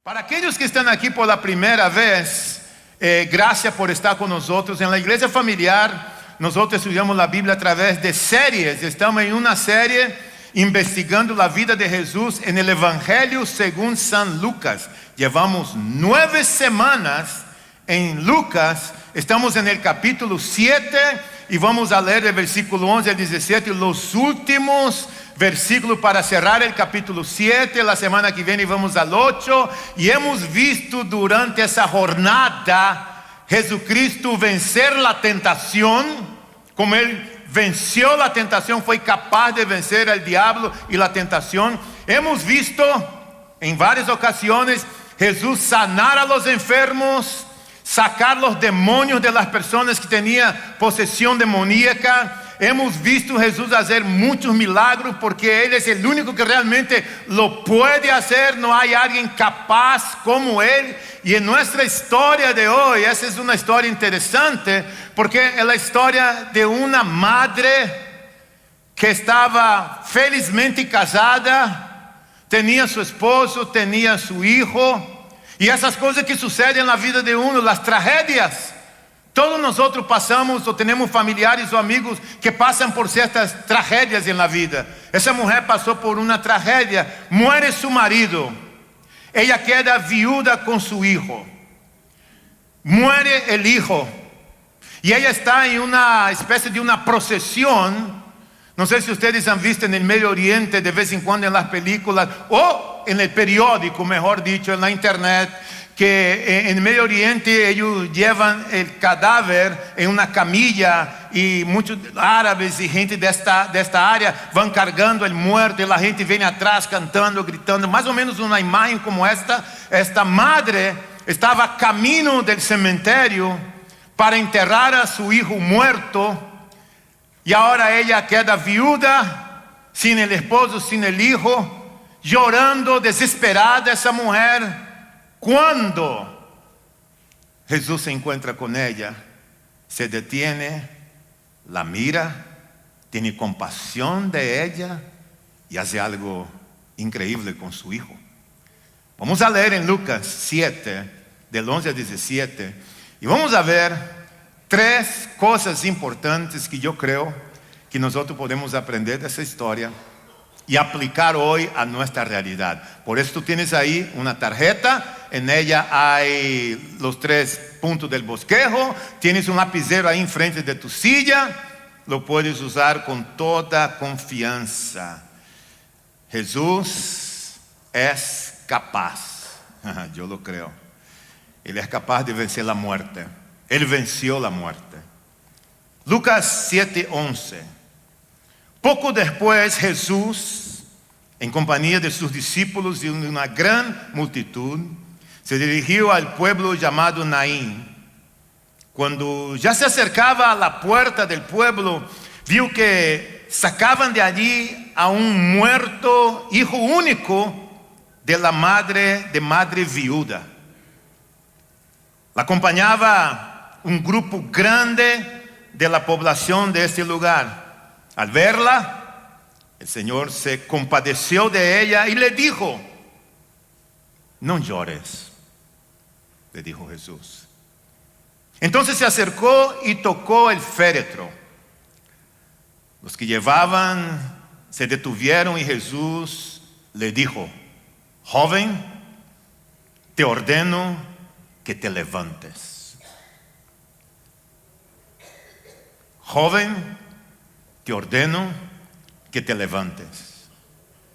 Para aquellos que están aquí por la primera vez, gracias por estar con nosotros. En la iglesia familiar, nosotros estudiamos la Biblia a través de series. Estamos en una serie investigando la vida de Jesús en el Evangelio según San Lucas. Llevamos 9 semanas en Lucas. Estamos en el capítulo 7 y vamos a leer el versículo 11 al 17, los últimos versículos para cerrar el capítulo 7. La semana que viene vamos al 8 y hemos visto durante esa jornada Jesucristo vencer la tentación, como Él venció la tentación, fue capaz de vencer al diablo y la tentación. Hemos visto en varias ocasiones Jesús sanar a los enfermos, sacar los demonios de las personas que tenían posesión demoníaca. Hemos visto a Jesús hacer muchos milagros porque Él es el único que realmente lo puede hacer. No hay alguien capaz como Él. Y en nuestra historia de hoy, esa es una historia interesante porque es la historia de una madre que estaba felizmente casada, tenía su esposo, tenía su hijo. Y esas cosas que suceden en la vida de uno, las tragedias. Todos nosotros pasamos o tenemos familiares o amigos que pasan por ciertas tragedias en la vida. Esa mujer pasó por una tragedia, muere su marido, ella queda viuda con su hijo, muere el hijo y ella está en una especie de una procesión. No sé si ustedes han visto en el Medio Oriente de vez en cuando en las películas o en el periódico, mejor dicho, en la internet, que en el Medio Oriente ellos llevan el cadáver en una camilla y muchos árabes y gente de esta área van cargando el muerto y la gente viene atrás cantando, gritando, más o menos una imagen como esta. Esta madre estaba a camino del cementerio para enterrar a su hijo muerto y ahora ella queda viuda, sin el esposo, sin el hijo, llorando, desesperada esa mujer. Cuando Jesús se encuentra con ella, se detiene, la mira, tiene compasión de ella y hace algo increíble con su hijo. Vamos a leer en Lucas 7, del 11 al 17, y vamos a ver 3 cosas importantes que yo creo que nosotros podemos aprender de esa historia y aplicar hoy a nuestra realidad. Por eso tú tienes ahí una tarjeta, en ella hay los 3 puntos del bosquejo, tienes un lapicero ahí enfrente de tu silla, lo puedes usar con toda confianza. Jesús es capaz, yo lo creo, Él es capaz de vencer la muerte, Él venció la muerte. Lucas 7:11. Poco después Jesús, en compañía de sus discípulos y una gran multitud, se dirigió al pueblo llamado Naín. Cuando ya se acercaba a la puerta del pueblo, vio que sacaban de allí a un muerto hijo único de la madre viuda. La acompañaba un grupo grande de la población de este lugar. Al verla, el Señor se compadeció de ella y le dijo: no llores, le dijo Jesús. Entonces se acercó y tocó el féretro. Los que llevaban se detuvieron y Jesús le dijo: joven, te ordeno que te levantes. Joven, te ordeno que te levantes.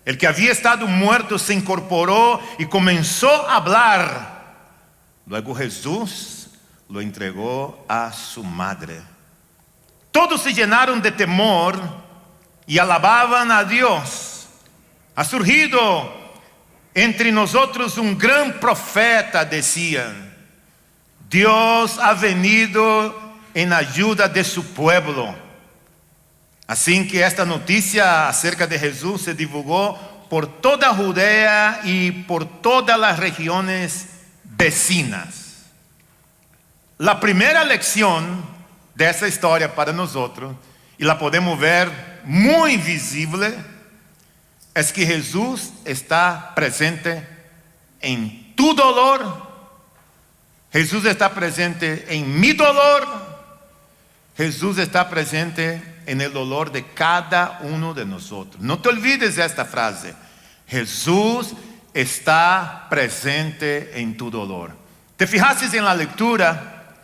El que había estado muerto se incorporó y comenzó a hablar. Luego Jesús lo entregó a su madre. Todos se llenaron de temor y alababan a Dios. Ha surgido entre nosotros un gran profeta, decían. Dios ha venido en ayuda de su pueblo. Así que esta noticia acerca de Jesús se divulgó por toda Judea y por todas las regiones vecinas. La primera lección de esta historia para nosotros, y la podemos ver muy visible, es que Jesús está presente en tu dolor. Jesús está presente en mi dolor. Jesús está presente en el dolor de cada uno de nosotros. No te olvides de esta frase. Jesús está presente en tu dolor. ¿Te fijaste en la lectura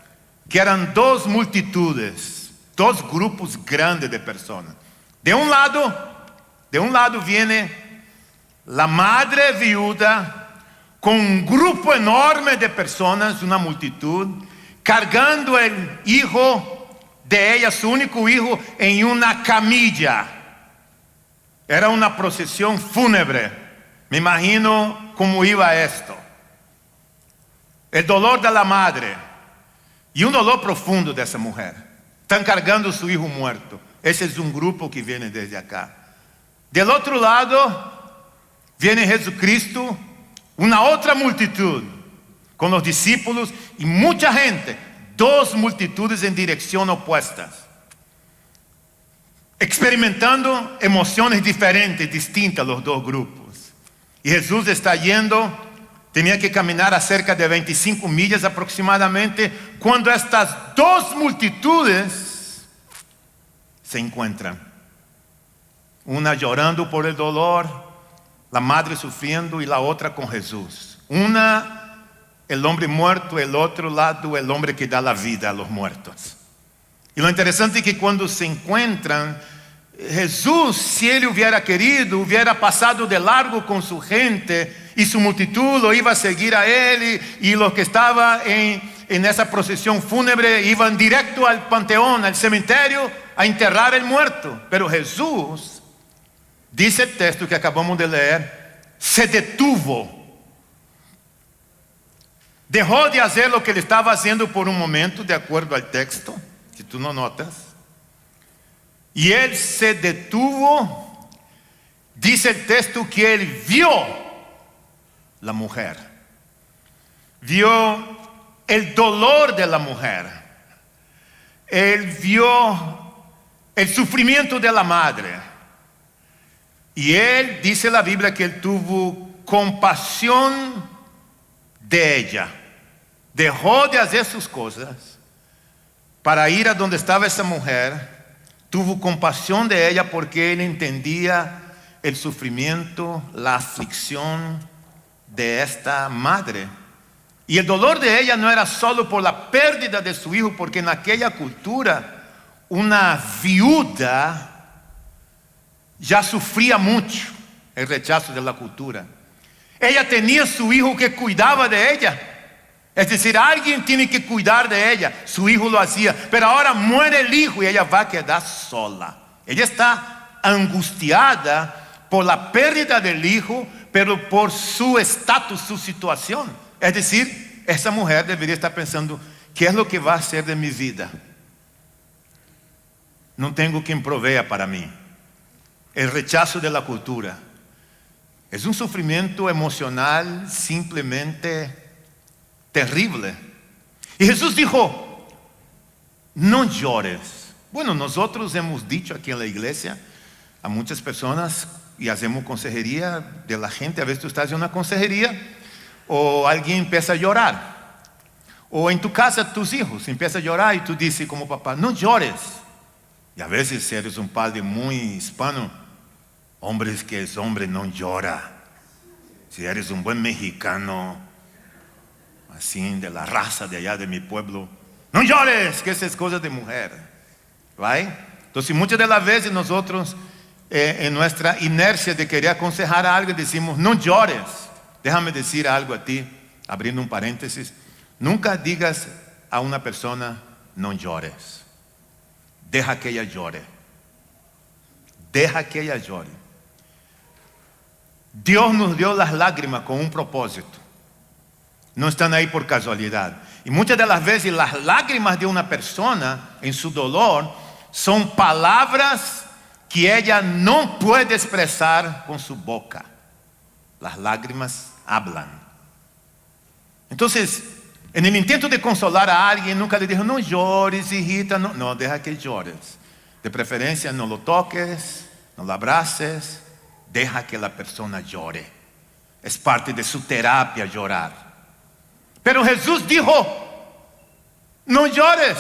que eran dos multitudes, dos grupos grandes de personas? De un lado viene la madre viuda con un grupo enorme de personas, una multitud, cargando el hijo de ella, su único hijo, en una camilla. Era una procesión fúnebre. Me imagino cómo iba esto. El dolor de la madre y un dolor profundo de esa mujer. Están cargando su hijo muerto. Ese es un grupo que viene desde acá. Del otro lado viene Jesucristo, una otra multitud con los discípulos y mucha gente. Dos multitudes en dirección opuestas, experimentando emociones diferentes, distintas los dos grupos. Y Jesús está yendo, tenía que caminar a cerca de 25 millas aproximadamente, cuando estas dos multitudes se encuentran. Una llorando por el dolor, la madre sufriendo, y la otra con Jesús. Una, el hombre muerto, el otro lado, el hombre que da la vida a los muertos. Y lo interesante es que cuando se encuentran, Jesús, si él hubiera querido, hubiera pasado de largo con su gente y su multitud lo iba a seguir a él, y los que estaban en esa procesión fúnebre iban directo al panteón, al cementerio, a enterrar el muerto. Pero Jesús, dice el texto que acabamos de leer, se detuvo. Dejó de hacer lo que él estaba haciendo por un momento, de acuerdo al texto, si tú no notas. Y él se detuvo. Dice el texto que él vio la mujer. Vio el dolor de la mujer. Él vio el sufrimiento de la madre. Y él, dice la Biblia, que él tuvo compasión de ella. Dejó de hacer sus cosas para ir a donde estaba esa mujer. Tuvo compasión de ella porque él entendía el sufrimiento, la aflicción de esta madre. Y el dolor de ella no era solo por la pérdida de su hijo, porque en aquella cultura una viuda ya sufría mucho el rechazo de la cultura. Ella tenía su hijo que cuidaba de ella. Es decir, alguien tiene que cuidar de ella. Su hijo lo hacía, pero ahora muere el hijo y ella va a quedar sola. Ella está angustiada por la pérdida del hijo, pero por su estatus, su situación. Es decir, esa mujer debería estar pensando, ¿qué es lo que va a hacer de mi vida? No tengo quien provea para mí. El rechazo de la cultura es un sufrimiento emocional simplemente terrible. Y Jesús dijo, no llores. Bueno, nosotros hemos dicho aquí en la iglesia a muchas personas, y hacemos consejería de la gente. A veces tú estás en una consejería o alguien empieza a llorar, o en tu casa tus hijos empiezan a llorar y tú dices como papá, no llores. Y a veces si eres un padre muy hispano, hombres que es hombre no llora. Si eres un buen mexicano, así de la raza de allá de mi pueblo, no llores, que esa es cosa de mujer, ¿right? Entonces muchas de las veces nosotros en nuestra inercia de querer aconsejar a alguien decimos, no llores. Déjame decir algo a ti, abriendo un paréntesis. Nunca digas a una persona, no llores. Deja que ella llore. Deja que ella llore. Dios nos dio las lágrimas con un propósito. No están ahí por casualidad. Y muchas de las veces las lágrimas de una persona en su dolor son palabras que ella no puede expresar con su boca. Las lágrimas hablan. Entonces, en el intento de consolar a alguien, nunca le dijo, no llores, hijita. No, deja que llores. De preferencia, no lo toques, no lo abraces. Deja que la persona llore. Es parte de su terapia llorar. Pero Jesús dijo, no llores.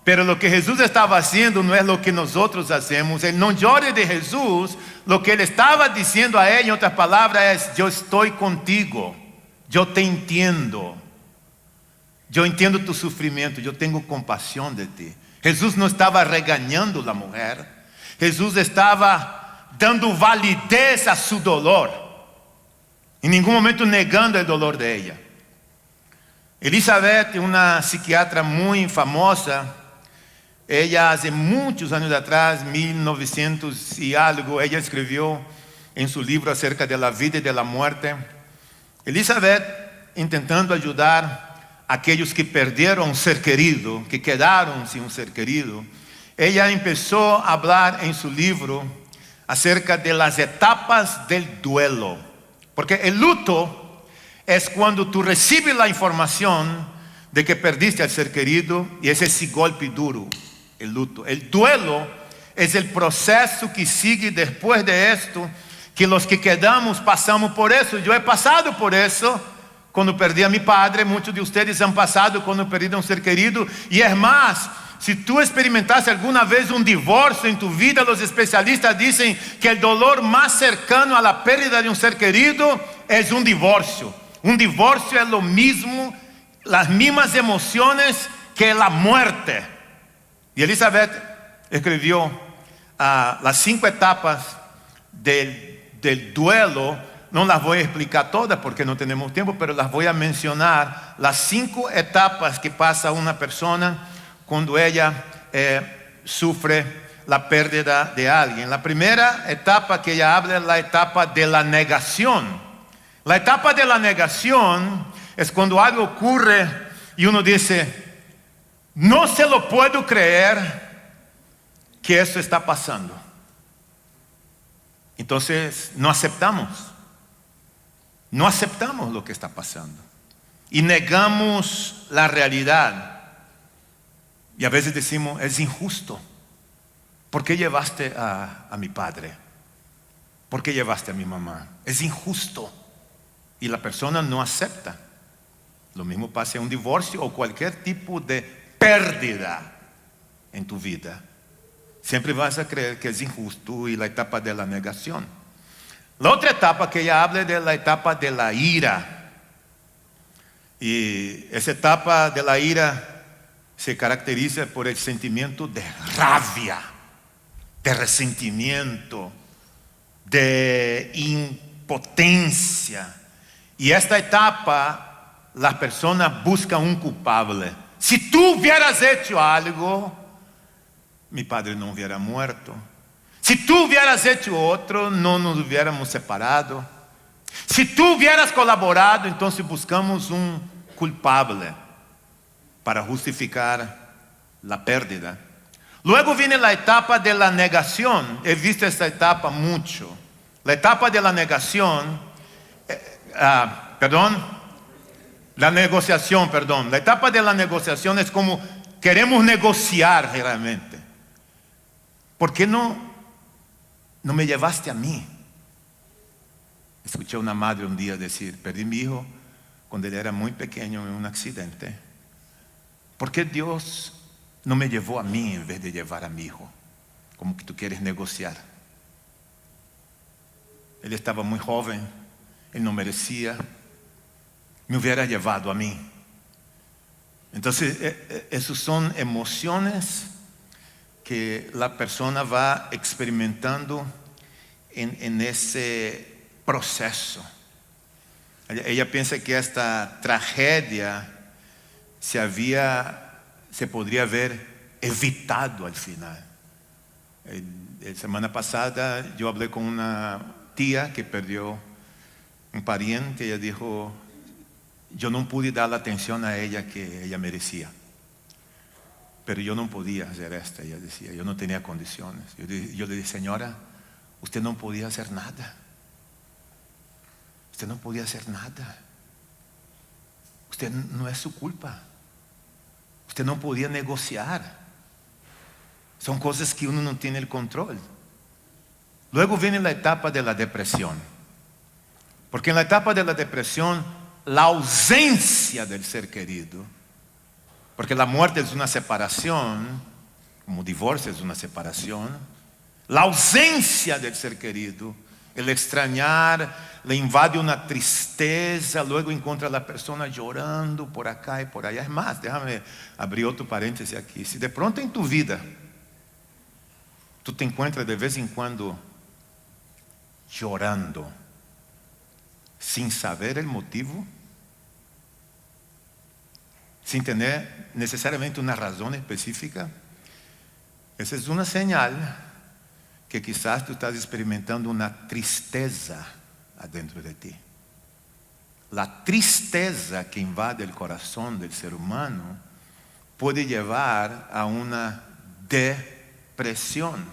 Pero lo que Jesús estaba haciendo no es lo que nosotros hacemos. El no llore de Jesús, lo que Él estaba diciendo a ella, en otras palabras, es: yo estoy contigo, yo te entiendo. Yo entiendo tu sufrimiento, yo tengo compasión de ti. Jesús no estaba regañando a la mujer. Jesús estaba dando validez a su dolor. En ningún momento negando el dolor de ella. Elizabeth, una psiquiatra muy famosa, ella hace muchos años atrás, 1900 y algo, ella escribió en su libro acerca de la vida y de la muerte. Elizabeth, intentando ayudar a aquellos que perdieron un ser querido, que quedaron sin un ser querido, ella empezó a hablar en su libro acerca de las etapas del duelo. Porque el luto es cuando tú recibes la información de que perdiste al ser querido, y es ese golpe duro, el luto. El duelo es el proceso que sigue después de esto, que los que quedamos pasamos por eso. Yo he pasado por eso cuando perdí a mi padre. Muchos de ustedes han pasado cuando perdieron a un ser querido. Y es más, si tú experimentaste alguna vez un divorcio en tu vida, los especialistas dicen que el dolor más cercano a la pérdida de un ser querido es un divorcio. Un divorcio es lo mismo, las mismas emociones que la muerte. Y Elizabeth escribió las 5 etapas del duelo. No las voy a explicar todas porque no tenemos tiempo, pero las voy a mencionar. Las 5 etapas que pasa una persona cuando ella sufre la pérdida de alguien. La primera etapa que ella habla es la etapa de la negación. La etapa de la negación es cuando algo ocurre y uno dice: no se lo puedo creer que eso está pasando. Entonces no aceptamos lo que está pasando y negamos la realidad. Y a veces decimos: es injusto. ¿Por qué llevaste a mi padre? ¿Por qué llevaste a mi mamá? Es injusto. Y la persona no acepta. Lo mismo pasa en un divorcio o cualquier tipo de pérdida en tu vida. Siempre vas a creer que es injusto, y la etapa de la negación. La otra etapa que ella habla es de la etapa de la ira. Y esa etapa de la ira se caracteriza por el sentimiento de rabia, de resentimiento, de impotencia. Y esta etapa, las personas buscan un culpable. Si tú hubieras hecho algo, mi padre no hubiera muerto. Si tú hubieras hecho otro, no nos hubiéramos separado. Si tú hubieras colaborado, entonces buscamos un culpable para justificar la pérdida. Luego viene la etapa de la negación. He visto esta etapa mucho. La etapa de la negación, la negociación. La etapa de la negociación es como queremos negociar realmente. ¿Por qué no me llevaste a mí? Escuché a una madre un día decir: perdí a mi hijo cuando él era muy pequeño en un accidente. ¿Por qué Dios no me llevó a mí en vez de llevar a mi hijo? Como que tú quieres negociar. Él estaba muy joven, él no merecía, me hubiera llevado a mí. Entonces, esas son emociones que la persona va experimentando en ese proceso. Ella piensa que esta tragedia se podría haber evitado al final. La semana pasada yo hablé con una tía que perdió un pariente. Ella dijo: yo no pude dar la atención a ella que ella merecía, pero yo no podía hacer esto. Ella decía: yo no tenía condiciones. Yo le dije: señora, usted no podía hacer nada. Usted no podía hacer nada. Usted no es su culpa. Usted no podía negociar. Son cosas que uno no tiene el control. Luego viene la etapa de la depresión. Porque en la etapa de la depresión la ausencia del ser querido, porque la muerte es una separación, como divorcio es una separación, la ausencia del ser querido, el extrañar, le invade una tristeza, luego encuentra a la persona llorando por acá y por allá. Es más, déjame abrir otro paréntesis aquí. Si de pronto en tu vida tú te encuentras de vez en cuando llorando sin saber el motivo, sin tener necesariamente una razón específica, esa es una señal que quizás tú estás experimentando una tristeza adentro de ti. La tristeza que invade el corazón del ser humano puede llevar a una depresión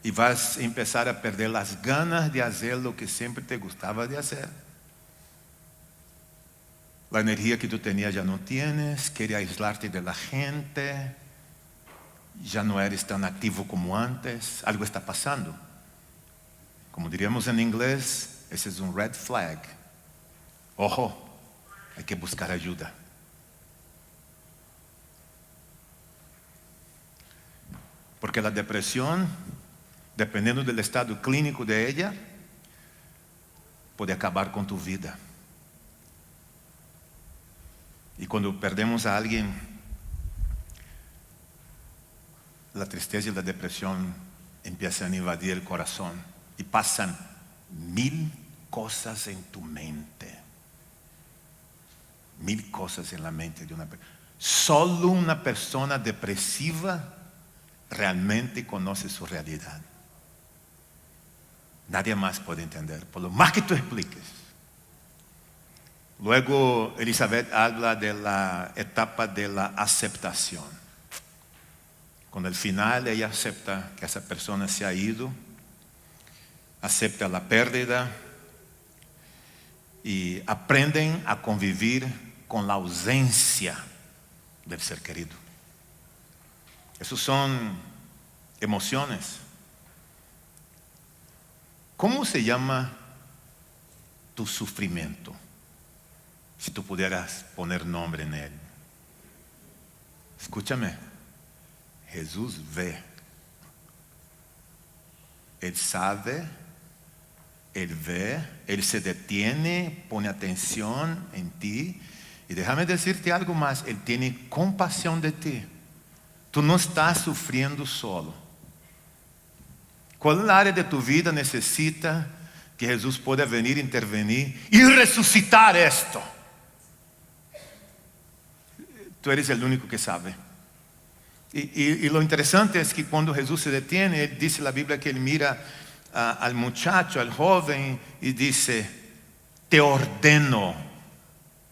y vas a empezar a perder las ganas de hacer lo que siempre te gustaba de hacer. La energía que tú tenías ya no tienes, quieres aislarte de la gente, ya no eres tan activo como antes, algo está pasando. Como diríamos en inglés, ese es un red flag. Ojo, hay que buscar ayuda. Porque la depresión, dependiendo del estado clínico de ella, puede acabar con tu vida. Y cuando perdemos a alguien, la tristeza y la depresión empiezan a invadir el corazón y pasan 1000 cosas en tu mente. 1000 cosas en la mente de una persona. Solo una persona depresiva realmente conoce su realidad. Nadie más puede entender, por lo más que tú expliques. Luego Elizabeth habla de la etapa de la aceptación. Con el final ella acepta que esa persona se ha ido, acepta la pérdida y aprenden a convivir con la ausencia del ser querido. Esas son emociones. ¿Cómo se llama tu sufrimiento? Si tú pudieras poner nombre en él. Escúchame, Jesús ve. Él sabe, Él ve, Él se detiene, pone atención en ti. Y déjame decirte algo más, Él tiene compasión de ti. Tú no estás sufriendo solo. ¿Cuál área de tu vida necesita que Jesús pueda venir, intervenir y resucitar esto? Tú eres el único que sabe. Y lo interesante es que cuando Jesús se detiene, dice la Biblia que Él mira al muchacho, al joven, y dice: te ordeno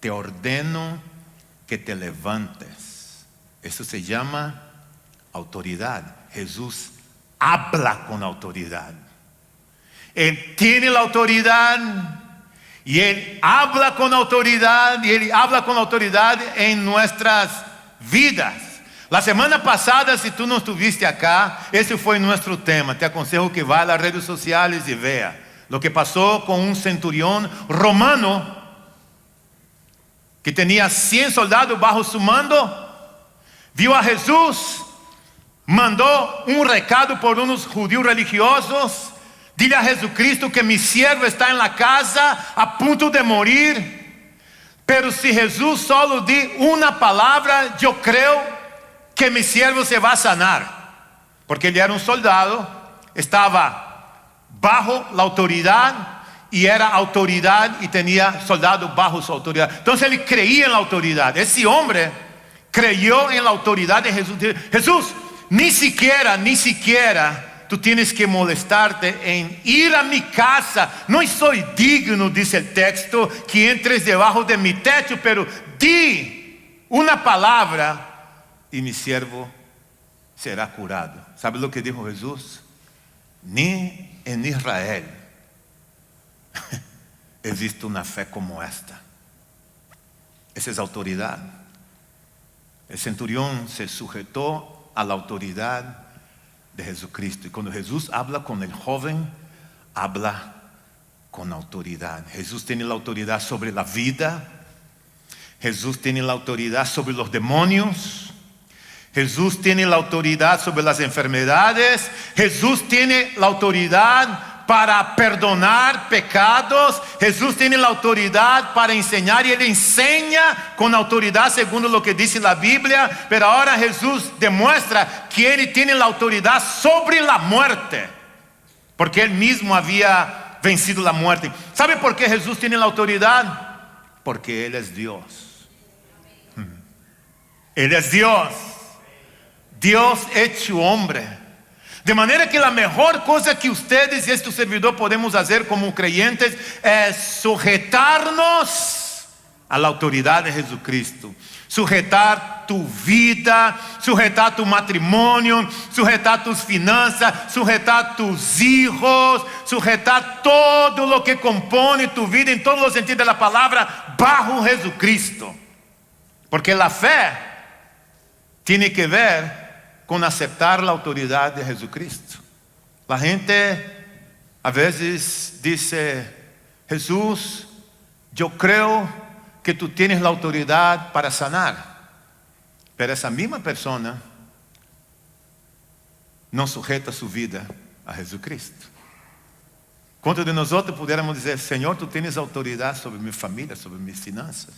que te levantes. Eso se llama autoridad. Jesús habla con autoridad. Él tiene la autoridad y Él habla con autoridad, y Él habla con autoridad en nuestras vidas. La semana pasada, si tú no estuviste acá, ese fue nuestro tema. Te aconsejo que vaya a las redes sociales y vea lo que pasó con un centurión romano que tenía 100 soldados bajo su mando. Vio a Jesús, mandó un recado por unos judíos religiosos: dile a Jesucristo que mi siervo está en la casa a punto de morir. Pero si Jesús solo di una palabra, yo creo que mi siervo se va a sanar. Porque él era un soldado, estaba bajo la autoridad y era autoridad y tenía soldados bajo su autoridad. Entonces él creía en la autoridad. Ese hombre creyó en la autoridad de Jesús. Jesús, ni siquiera tú tienes que molestarte en ir a mi casa. No soy digno, dice el texto, que entres debajo de mi techo, pero di una palabra y mi siervo será curado. ¿Sabe lo que dijo Jesús? Ni en Israel he visto una fe como esta. Esa es autoridad. El centurión se sujetó a la autoridad de Jesucristo. Y cuando Jesús habla con el joven, habla con autoridad. Jesús tiene la autoridad sobre la vida. Jesús tiene la autoridad sobre los demonios. Jesús tiene la autoridad sobre las enfermedades. Jesús tiene la autoridad para perdonar pecados. Jesús tiene la autoridad para enseñar y Él enseña con autoridad según lo que dice la Biblia. Pero ahora Jesús demuestra que Él tiene la autoridad sobre la muerte, porque Él mismo había vencido la muerte. ¿Sabe por qué Jesús tiene la autoridad? Porque Él es Dios. Él es Dios. Dios hecho hombre. De manera que la mejor cosa que ustedes y este servidor podemos hacer como creyentes es sujetarnos a la autoridad de Jesucristo. Sujetar tu vida, sujetar tu matrimonio, sujetar tus finanzas, sujetar tus hijos, sujetar todo lo que compone tu vida en todos los sentidos de la palabra bajo Jesucristo. Porque la fe tiene que ver con aceptar la autoridad de Jesucristo. La gente a veces dice: Jesús, yo creo que tú tienes la autoridad para sanar. Pero esa misma persona no sujeta su vida a Jesucristo. ¿Cuántos de nosotros pudiéramos decir: Señor, tú tienes autoridad sobre mi familia, sobre mis finanzas?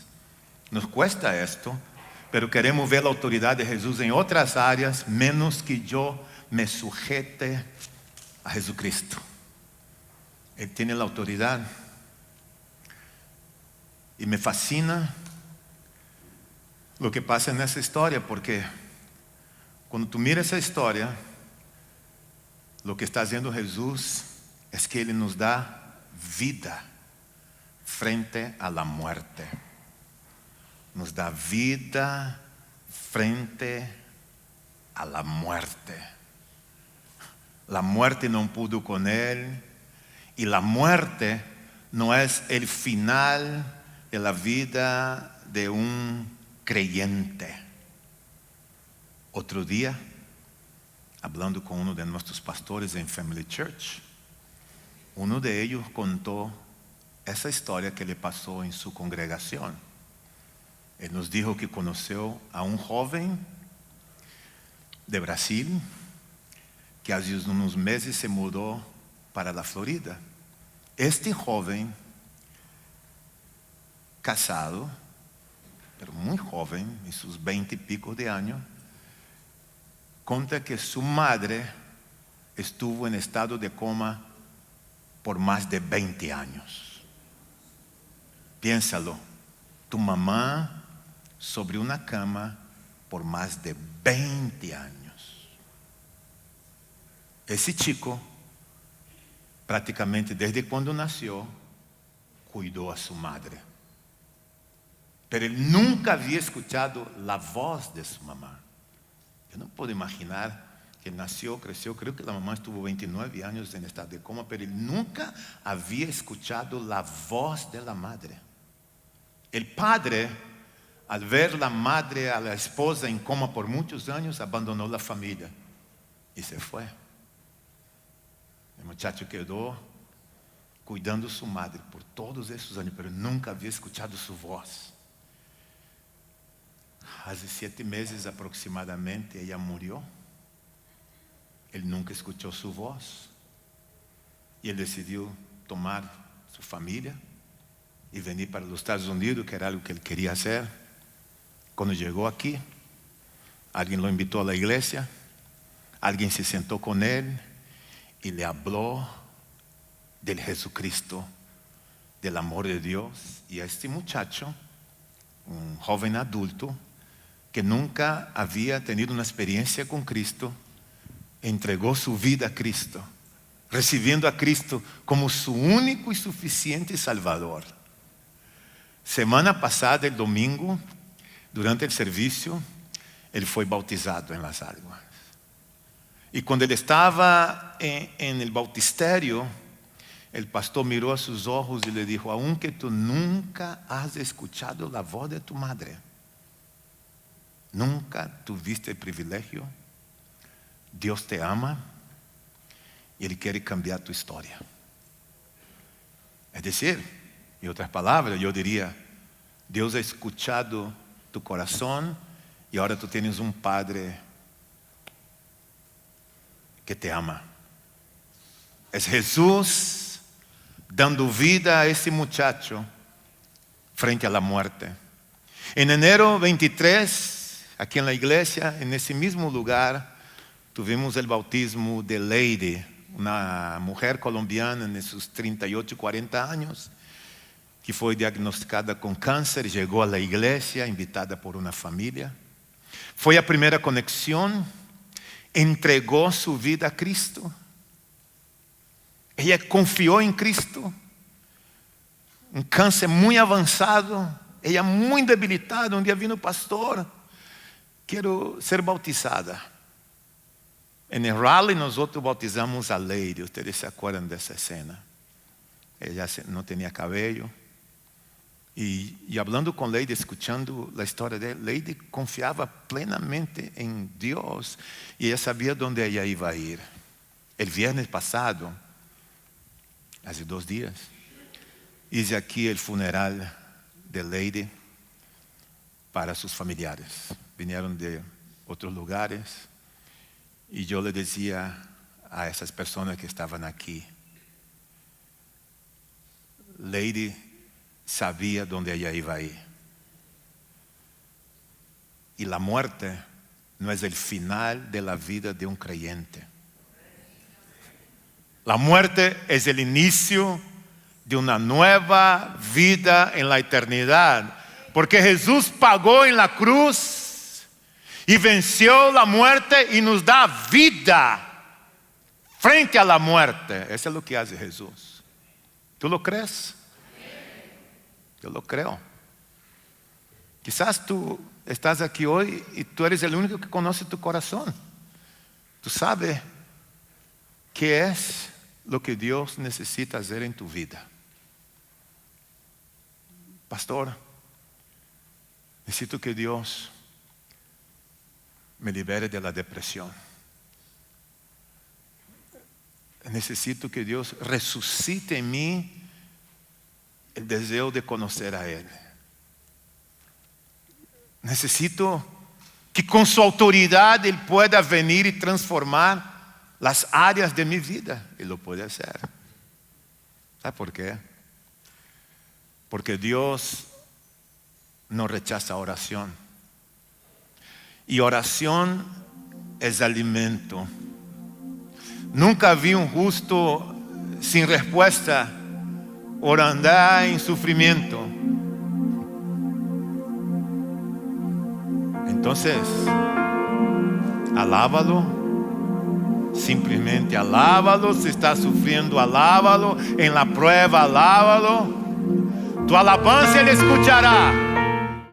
Nos cuesta esto, pero queremos ver la autoridad de Jesús en otras áreas, menos que yo me sujete a Jesucristo. Él tiene la autoridad. Y me fascina lo que pasa en esa historia, porque cuando tú miras esa historia, lo que está haciendo Jesús es que Él nos da vida frente a la muerte. Nos da vida frente a la muerte. La muerte no pudo con Él, y la muerte no es el final de la vida de un creyente. Otro día, hablando con uno de nuestros pastores en Family Church, uno de ellos contó esa historia que le pasó en su congregación. Él nos dijo que conoció a un joven de Brasil que hace unos meses se mudó para la Florida. Este joven, casado, pero muy joven, en sus 20 y pico de años, cuenta que su madre estuvo en estado de coma por más de 20 años. Piénsalo, tu mamá sobre una cama por más de 20 años. Ese chico, prácticamente desde cuando nació, cuidó a su madre. Pero él nunca había escuchado la voz de su mamá. Yo no puedo imaginar que nació, creció, creo que la mamá estuvo 29 años en estado de coma, pero él nunca había escuchado la voz de la madre. El padre, al ver la madre, a la esposa en coma por muchos años, abandonó la familia y se fue. El muchacho quedó cuidando de su madre por todos esos años, pero nunca había escuchado su voz. Hace 7 meses aproximadamente ella murió. Él nunca escuchó su voz. Y él decidió tomar su familia y venir para los Estados Unidos, que era algo que él quería hacer. Cuando llegó aquí, alguien lo invitó a la iglesia, alguien se sentó con él y le habló del Jesucristo, del amor de Dios. Y a este muchacho, un joven adulto, que nunca había tenido una experiencia con Cristo, entregó su vida a Cristo, recibiendo a Cristo como su único y suficiente Salvador. Semana pasada, el domingo, durante el servicio, él fue bautizado en las aguas. Y cuando él estaba en el bautisterio, el pastor miró a sus ojos y le dijo: aunque tú nunca has escuchado la voz de tu madre, nunca tuviste el privilegio, Dios te ama y Él quiere cambiar tu historia. Es decir, en otras palabras, yo diría, Dios ha escuchado tu corazón y ahora tú tienes un Padre que te ama. Es Jesús dando vida a ese muchacho frente a la muerte. En enero 23, aquí en la iglesia, en ese mismo lugar, tuvimos el bautismo de Lady, una mujer colombiana en sus 38, 40 años, que fue diagnosticada con cáncer, llegó a la iglesia, invitada por una familia. Fue a primera conexión, entregó su vida a Cristo. Ella confió en Cristo. Un cáncer muy avanzado, ella muy debilitada. Un día vino pastor, quiero ser bautizada. En el rally nosotros bautizamos a Lady, ustedes se acuerdan de esa escena. Ella no tenía cabello. Y hablando con Lady, escuchando la historia de él, Lady confiaba plenamente en Dios y ella sabía dónde ella iba a ir. El viernes pasado, hace 2 días, hice aquí el funeral de Lady para sus familiares. Vinieron de otros lugares y yo le decía a esas personas que estaban aquí, Lady sabía dónde ella iba a ir. Y la muerte no es el final de la vida de un creyente. La muerte es el inicio de una nueva vida en la eternidad. Porque Jesús pagó en la cruz y venció la muerte y nos da vida frente a la muerte. Eso es lo que hace Jesús. ¿Tú lo crees? Yo lo creo. Quizás tú estás aquí hoy y tú eres el único que conoce tu corazón. Tú sabes qué es lo que Dios necesita hacer en tu vida. Pastor, necesito que Dios me libere de la depresión. Necesito que Dios resucite en mí el deseo de conocer a Él. Necesito que con su autoridad Él pueda venir y transformar las áreas de mi vida. Él lo puede hacer. ¿Sabe por qué? Porque Dios no rechaza oración. Y oración es alimento. Nunca vi un justo sin respuesta por andar en sufrimiento. Entonces, alábalo, simplemente alábalo. Si está sufriendo, alábalo. En la prueba, alábalo. Tu alabanza Él escuchará.